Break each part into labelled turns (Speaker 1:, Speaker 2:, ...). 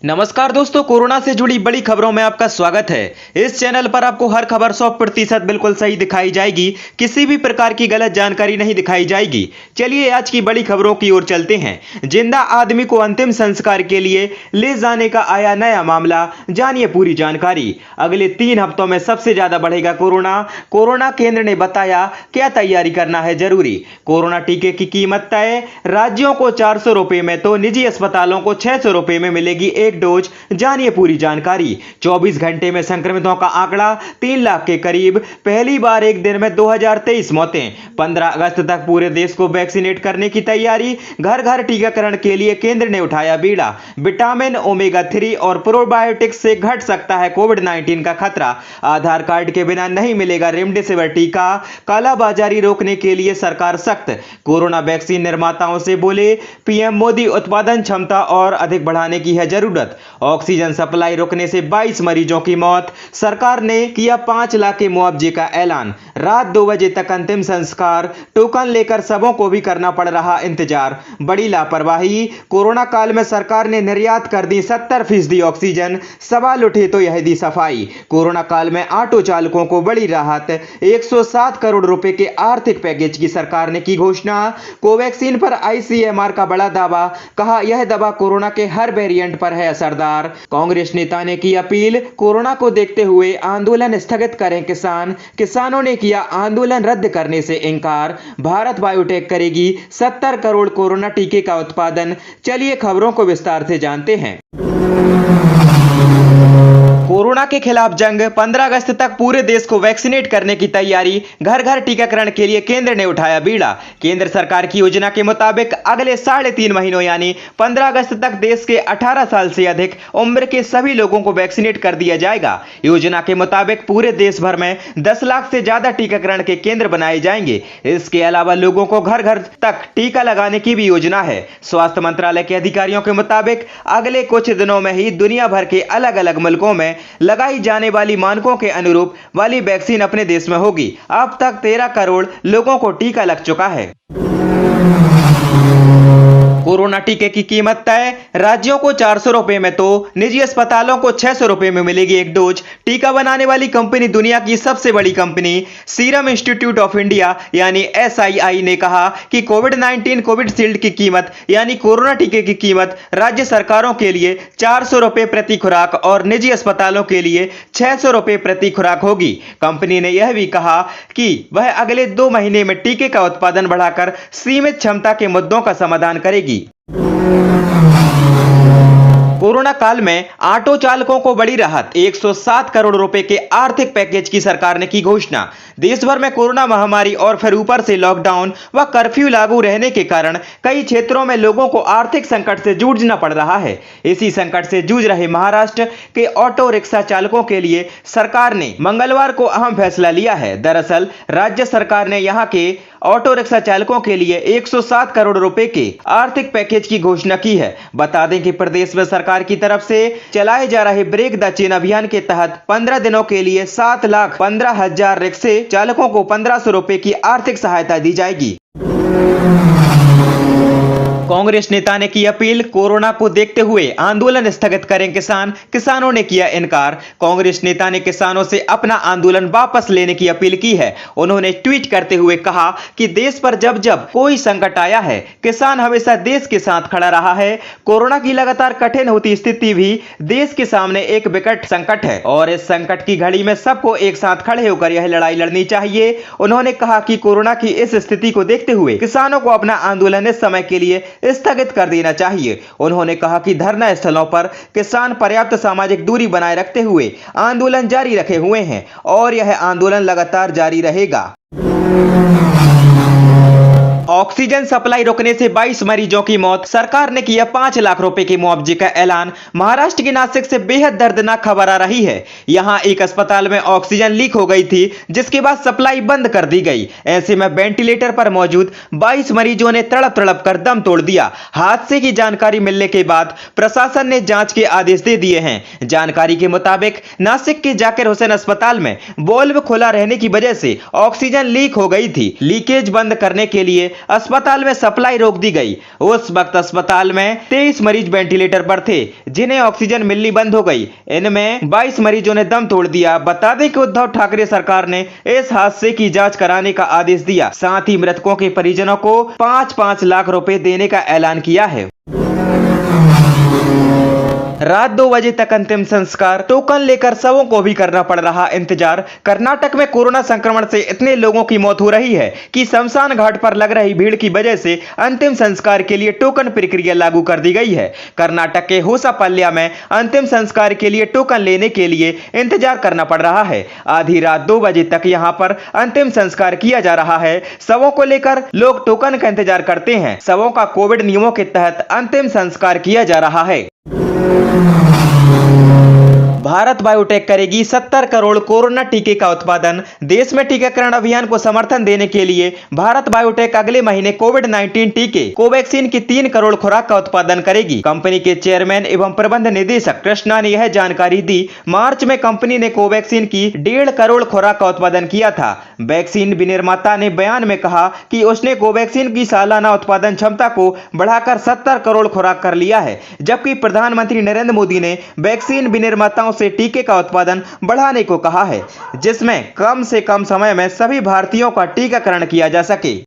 Speaker 1: नमस्कार दोस्तों, कोरोना से जुड़ी बड़ी खबरों में आपका स्वागत है। इस चैनल पर आपको हर खबर 100% बिल्कुल सही दिखाई जाएगी। किसी भी प्रकार की गलत जानकारी नहीं दिखाई जाएगी। चलिए आज की बड़ी खबरों की ओर चलते हैं। जिंदा आदमी को अंतिम संस्कार के लिए ले जाने का आया नया मामला, जानिए पूरी जानकारी। अगले 3 हफ्तों में सबसे ज्यादा बढ़ेगा कोरोना केंद्र ने बताया क्या तैयारी करना है जरूरी। कोरोना टीके की कीमत तय, राज्यों को 400 रुपए में तो निजी अस्पतालों को 600 रुपए में मिलेगी एक डोज, जानिए पूरी जानकारी। 24 घंटे में संक्रमितों का आंकड़ा 3 लाख के करीब, पहली बार एक दिन में 2023 मौतें। 15 अगस्त तक पूरे देश को वैक्सीनेट करने की तैयारी, घर घर टीकाकरण के लिए केंद्र ने उठाया बीड़ा। विटामिन, ओमेगा 3 और प्रोबायोटिक्स से घट सकता है कोविड-19 का खतरा। आधार कार्ड के बिना नहीं मिलेगा रेमडेसिविर टीका, कालाबाजारी रोकने के लिए सरकार सख्त। कोरोना वैक्सीन निर्माताओं से बोले पीएम मोदी, उत्पादन क्षमता और अधिक बढ़ाने की है जरूरत। ऑक्सीजन सप्लाई रुकने से 22 मरीजों की मौत, सरकार ने किया 5 लाख के मुआवजे का ऐलान। रात 2 बजे तक अंतिम संस्कार, टोकन लेकर सबों को भी करना पड़ रहा इंतजार। बड़ी लापरवाही, कोरोना काल में सरकार ने निर्यात कर दी 70% ऑक्सीजन, सवाल उठे तो यह दी सफाई। कोरोना काल में ऑटो चालकों को बड़ी राहत, 107 करोड़ रुपए के आर्थिक पैकेज की सरकार ने की घोषणा। कोवैक्सीन पर आईसीएमआर का बड़ा दावा, कहा यह दवा कोरोना के हर वेरिएंट पर है असरदार। कांग्रेस नेता ने की अपील, कोरोना को देखते हुए आंदोलन स्थगित करें किसानों ने किया आंदोलन रद्द करने से इंकार। भारत बायोटेक करेगी 70 करोड़ कोरोना टीके का उत्पादन। चलिए खबरों को विस्तार से जानते हैं। कोरोना के खिलाफ जंग, 15 अगस्त तक पूरे देश को वैक्सीनेट करने की तैयारी, घर घर टीकाकरण के लिए केंद्र ने उठाया बीड़ा। केंद्र सरकार की योजना के मुताबिक अगले 3.5 महीनों यानी 15 अगस्त तक देश के 18 साल से अधिक उम्र के सभी लोगों को वैक्सीनेट कर दिया जाएगा। योजना के मुताबिक पूरे देश भर में 10 लाख से ज्यादा टीकाकरण के केंद्र बनाए जाएंगे। इसके अलावा लोगों को घर घर तक टीका लगाने की भी योजना है। स्वास्थ्य मंत्रालय के अधिकारियों के मुताबिक अगले कुछ दिनों में ही दुनिया भर के अलग अलग मुल्कों में लगाई जाने वाली मानकों के अनुरूप वाली वैक्सीन अपने देश में होगी। अब तक 13 करोड़ लोगों को टीका लग चुका है। कोरोना टीके की कीमत तय, राज्यों को 400 रुपए में तो निजी अस्पतालों को 600 रुपए में मिलेगी एक डोज। टीका बनाने वाली कंपनी, दुनिया की सबसे बड़ी company serum institute of India यानी एसआईआई ने कहा कि कोविड-19 कोविशील्ड की कीमत यानी कोरोना टीके की कीमत राज्य सरकारों के लिए 400 रुपए प्रति खुराक और निजी अस्पतालों के लिए 600 रुपए प्रति खुराक होगी। कंपनी ने यह भी कहा कि वह अगले 2 महीने में टीके का उत्पादन बढ़ाकर सीमित क्षमता के मुद्दों का समाधान करेगी। कोरोना काल में ऑटो चालकों को बड़ी राहत, 107 करोड़ रुपए के आर्थिक पैकेज की सरकार ने की घोषणा। देश भर में कोरोना महामारी और फिर ऊपर से लॉकडाउन व कर्फ्यू लागू रहने के कारण कई क्षेत्रों में लोगों को आर्थिक संकट से जूझना पड़ रहा है। इसी संकट से जूझ रहे महाराष्ट्र के ऑटो रिक्शा चालकों के लिए सरकार ने मंगलवार को अहम फैसला लिया है। दरअसल राज्य सरकार ने यहां के ऑटो रिक्शा चालकों के लिए 107 करोड़ रुपए के आर्थिक पैकेज की घोषणा की है। बता दें कि प्रदेश में सरकार की तरफ से चलाए जा रहे ब्रेक द चेन अभियान के तहत 15 दिनों के लिए 7,15,000 रिक्शे चालकों को 1500 रुपए की आर्थिक सहायता दी जाएगी। कांग्रेस नेता ने की अपील, कोरोना को देखते हुए आंदोलन स्थगित करें किसानों ने किया इनकार। कांग्रेस नेता ने किसानों से अपना आंदोलन वापस लेने की अपील की है। उन्होंने ट्वीट करते हुए कहा कि देश पर जब जब कोई संकट आया है, किसान हमेशा देश के साथ खड़ा रहा है। कोरोना की लगातार कठिन होती स्थिति भी देश के सामने एक विकट संकट है और इस संकट की घड़ी में सबको एक साथ खड़े होकर यह लड़ाई लड़नी चाहिए। उन्होंने कहा कि कोरोना की इस स्थिति को देखते हुए किसानों को अपना आंदोलन इस समय के लिए स्थगित कर देना चाहिए। उन्होंने कहा कि धरना स्थलों पर किसान पर्याप्त सामाजिक दूरी बनाए रखते हुए आंदोलन जारी रखे हुए हैं और यह आंदोलन लगातार जारी रहेगा। ऑक्सीजन सप्लाई रुकने से 22 मरीजों की मौत, सरकार ने किया 5 लाख रुपए के मुआवजे का ऐलान। महाराष्ट्र के नासिक से बेहद दर्दनाक खबर आ रही है। यहां एक अस्पताल में ऑक्सीजन लीक हो गई थी, जिसके बाद सप्लाई बंद कर दी गई। ऐसे में वेंटिलेटर पर मौजूद 22 मरीजों ने तड़प तड़प कर दम तोड़ दिया। हादसे की जानकारी मिलने के बाद प्रशासन ने जांच के आदेश दे दिए हैं। जानकारी के मुताबिक नासिक के जाकिर हुसैन अस्पताल में वाल्व खुला रहने की वजह से ऑक्सीजन लीक हो गई थी। लीकेज बंद करने के लिए अस्पताल में सप्लाई रोक दी गई। उस वक्त अस्पताल में 23 मरीज वेंटिलेटर पर थे, जिन्हें ऑक्सीजन मिलनी बंद हो गई। इनमें 22 मरीजों ने दम तोड़ दिया। बता दें कि उद्धव ठाकरे सरकार ने इस हादसे की जांच कराने का आदेश दिया। साथ ही मृतकों के परिजनों को 5-5 लाख रुपए देने का ऐलान किया है। रात 2 बजे तक अंतिम संस्कार, टोकन लेकर शवों को भी करना पड़ रहा इंतजार। कर्नाटक में कोरोना संक्रमण से इतने लोगों की मौत हो रही है कि शमशान घाट पर लग रही भीड़ की वजह से अंतिम संस्कार के लिए टोकन प्रक्रिया लागू कर दी गई है। कर्नाटक के होसापल्लिया में अंतिम संस्कार के लिए टोकन लेने के लिए इंतजार करना पड़ रहा है। आधी रात 2 बजे तक यहां पर अंतिम संस्कार किया जा रहा है। शवों को लेकर लोग टोकन का इंतजार करते हैं। शवों का कोविड नियमों के तहत अंतिम संस्कार किया जा रहा है। भारत बायोटेक करेगी 70 करोड़ कोरोना टीके का उत्पादन। देश में टीकाकरण अभियान को समर्थन देने के लिए भारत बायोटेक अगले महीने कोविड-19 टीके कोवैक्सीन की 3 करोड़ खुराक का उत्पादन करेगी। कंपनी के चेयरमैन एवं प्रबंध निदेशक कृष्णा ने यह जानकारी दी। मार्च में कंपनी ने कोवैक्सीन की 1.5 करोड़ खुराक का उत्पादन किया था। वैक्सीन विनिर्माता ने बयान में कहा कि उसने कोवैक्सीन की सालाना उत्पादन क्षमता को बढ़ाकर 70 करोड़ खुराक कर लिया है। जबकि प्रधानमंत्री नरेंद्र मोदी ने वैक्सीन विनिर्माताओं से टीके का उत्पादन बढ़ाने को कहा है, जिसमें कम से कम समय में सभी भारतीयों का टीकाकरण किया जा सके।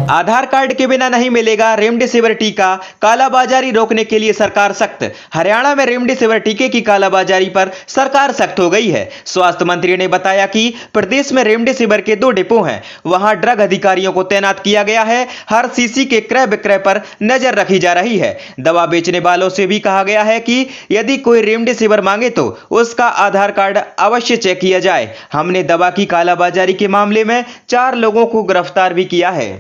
Speaker 1: आधार कार्ड के बिना नहीं मिलेगा रेमडेसिविर टीका, कालाबाजारी रोकने के लिए सरकार सख्त। हरियाणा में रेमडेसिविर टीके की कालाबाजारी पर सरकार सख्त हो गई है। स्वास्थ्य मंत्री ने बताया कि प्रदेश में रेमडेसिविर के 2 डिपो हैं, वहां ड्रग अधिकारियों को तैनात किया गया है। हर शीशी के क्रय विक्रय पर नजर रखी जा रही है। दवा बेचने वालों से भी कहा गया है कि यदि कोई रेमडेसिविर मांगे तो उसका आधार कार्ड अवश्य चेक किया जाए। हमने दवा की कालाबाजारी के मामले में 4 लोगों को गिरफ्तार भी किया है।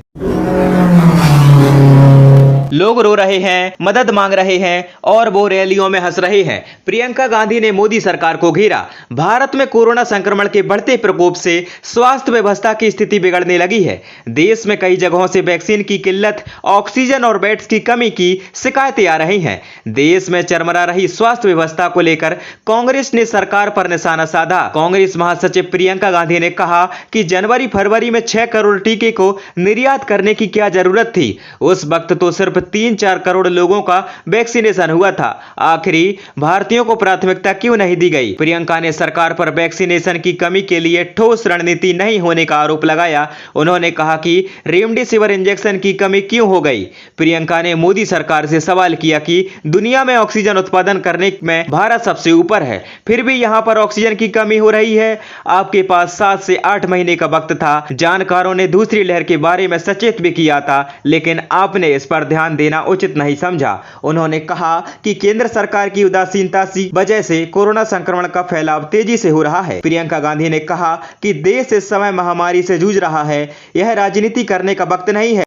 Speaker 1: लोग रो रहे हैं, मदद मांग रहे हैं और वो रैलियों में हंस रहे हैं। प्रियंका गांधी ने मोदी सरकार को घेरा। भारत में कोरोना संक्रमण के बढ़ते प्रकोप से स्वास्थ्य व्यवस्था की स्थिति बिगड़ने लगी है। देश में कई जगहों से वैक्सीन की किल्लत, ऑक्सीजन और बेड्स की कमी की शिकायतें आ रही हैं। देश में चरमरा रही स्वास्थ्य व्यवस्था को लेकर कांग्रेस ने सरकार पर निशाना साधा। कांग्रेस महासचिव प्रियंका गांधी ने कहा कि जनवरी फरवरी में 6 करोड़ टीके को निर्यात करने की क्या जरूरत थी। उस वक्त तो सिर्फ 3-4 करोड़ लोगों का वैक्सीनेशन हुआ था। आखिरी भारतीयों को प्राथमिकता क्यों नहीं दी गई। प्रियंका ने सरकार पर वैक्सीनेशन की कमी के लिए ठोस रणनीति नहीं होने का आरोप लगाया। उन्होंने कहा कि रेमडेसिविर इंजेक्शन की कमी क्यों हो गई। प्रियंका ने मोदी सरकार से सवाल किया कि दुनिया में ऑक्सीजन उत्पादन करने में भारत सबसे ऊपर है, फिर भी यहां पर ऑक्सीजन की कमी हो रही है। आपके पास 7 से 8 महीने का वक्त था। जानकारों ने दूसरी लहर के बारे में सचेत भी किया था, लेकिन आपने इस पर ध्यान देना उचित नहीं समझा। उन्होंने कहा कि केंद्र सरकार की उदासीनता की वजह से कोरोना संक्रमण का फैलाव तेजी से हो रहा है। प्रियंका गांधी ने कहा कि देश इस समय महामारी से जूझ रहा है, यह राजनीति करने का वक्त नहीं है।